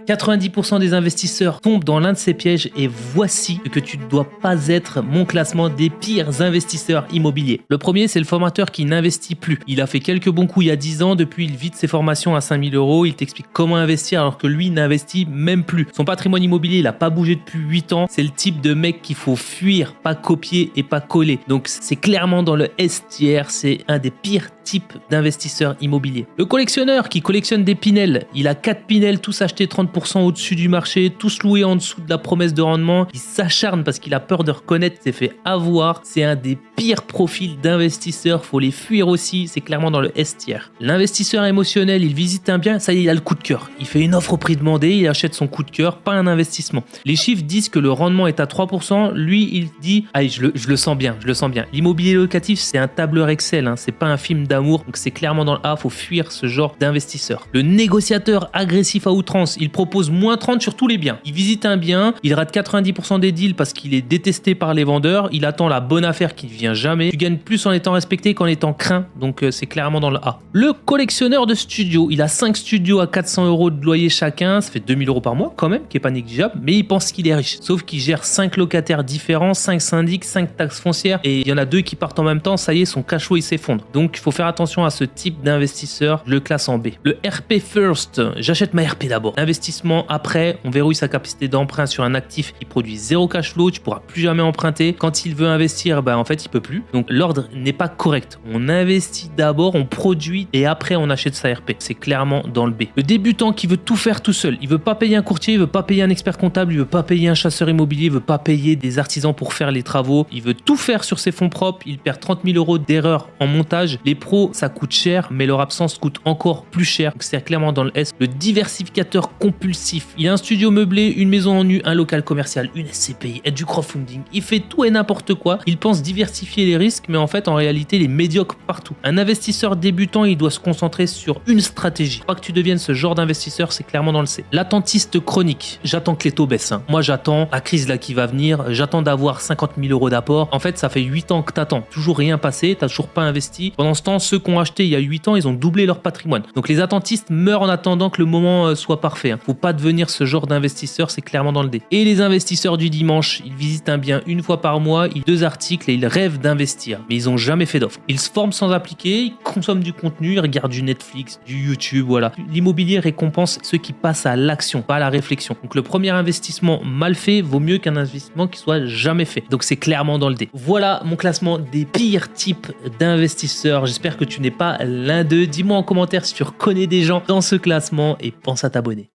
90% des investisseurs tombent dans l'un de ces pièges et voici ce que tu ne dois pas être, mon classement des pires investisseurs immobiliers. Le premier, c'est le formateur qui n'investit plus. Il a fait quelques bons coups il y a 10 ans, depuis il vide ses formations à 5 000 €, il t'explique comment investir alors que lui n'investit même plus. Son patrimoine immobilier, il n'a pas bougé depuis 8 ans. C'est le type de mec qu'il faut fuir, pas copier et pas coller. Donc c'est clairement dans le S tiers, c'est un des pires types d'investisseurs immobiliers. Le collectionneur qui collectionne des Pinel, il a 4 Pinel, tous achetés 30% au-dessus du marché, tous loués en dessous de la promesse de rendement. Il s'acharne parce qu'il a peur de reconnaître, s'est fait avoir. C'est un des pires profils d'investisseurs, faut les fuir aussi, c'est clairement dans le S tiers. L'investisseur émotionnel, il visite un bien, ça y est, il a le coup de cœur. Il fait une offre au prix demandé, il achète son coup de cœur, pas un investissement. Les chiffres disent que le rendement est à 3%, lui il dit, allez, je le sens bien, je le sens bien. L'immobilier locatif, c'est un tableur Excel, hein, c'est pas un film d'amour, donc c'est clairement dans le A, faut fuir ce genre d'investisseur. Le négociateur agressif à outrance, il propose moins 30 sur tous les biens. Il visite un bien, il rate 90% des deals parce qu'il est détesté par les vendeurs, il attend la bonne affaire qui ne vient jamais. Tu gagnes plus en étant respecté qu'en étant craint, donc c'est clairement dans le A. Le collectionneur de studios, il a 5 studios à 400 € de loyer chacun, ça fait 2000 € par mois quand même, qui est pas négligeable, mais il pense qu'il est riche. Sauf qu'il gère 5 locataires différents, 5 syndics, 5 taxes foncières, et il y en a 2 qui partent en même temps, ça y est, son cash flow il s'effondre. Donc il faut faire attention à ce type d'investisseur, je le classe en B. Le RP First, j'achète ma RP d'abord. Investissement après, on verrouille sa capacité d'emprunt sur un actif qui produit 0 cash flow, tu pourras plus jamais emprunter. Quand il veut investir, en fait il peut plus. Donc l'ordre n'est pas correct. On investit d'abord, on produit et après on achète sa RP. C'est clairement dans le B. Le débutant qui veut tout faire tout seul, il veut pas payer un courtier, il veut pas payer un expert comptable, il veut pas payer un chasseur immobilier, il veut pas payer des artisans pour faire les travaux, il veut tout faire sur ses fonds propres, il perd 30 000 € d'erreur en montage. Les pros, ça coûte cher, mais leur absence coûte encore plus cher. Donc c'est clairement dans le S. Le diversificateur compulsif, il a un studio meublé, une maison en nu, un local commercial, une SCPI, et du crowdfunding. Il fait tout et n'importe quoi. Il pense diversifier les risques, mais en fait, en réalité, il est médiocre partout. Un investisseur débutant, il doit se concentrer sur une stratégie. Pas que tu deviennes ce genre d'investisseur, c'est clairement dans le C. L'attentiste chronique, j'attends que les taux baissent. Moi, j'attends la crise là qui va venir, j'attends d'avoir 50 000 € d'apport. En fait, ça fait 8 ans que t'attends. Toujours rien passé, t'as toujours pas investi. Pendant ce temps, ceux qui ont acheté il y a 8 ans, ils ont doublé leur patrimoine. Donc les attentistes meurent en attendant que le moment soit parfait. Faut pas devenir ce genre d'investisseur, c'est clairement dans le D. Et les investisseurs du dimanche, ils visitent un bien une fois par mois, ils 2 articles et ils rêvent d'investir, mais ils ont jamais fait d'offre. Ils se forment sans appliquer, ils consomment du contenu, ils regardent du Netflix, du YouTube, voilà. L'immobilier récompense ceux qui passent à l'action, pas à la réflexion. Donc le premier investissement mal fait vaut mieux qu'un investissement qui soit jamais fait. Donc c'est clairement dans le D. Voilà mon classement des pires types d'investisseurs. J'espère que tu n'es pas l'un d'eux. Dis-moi en commentaire si tu reconnais des gens dans ce classement et pense à t'abonner.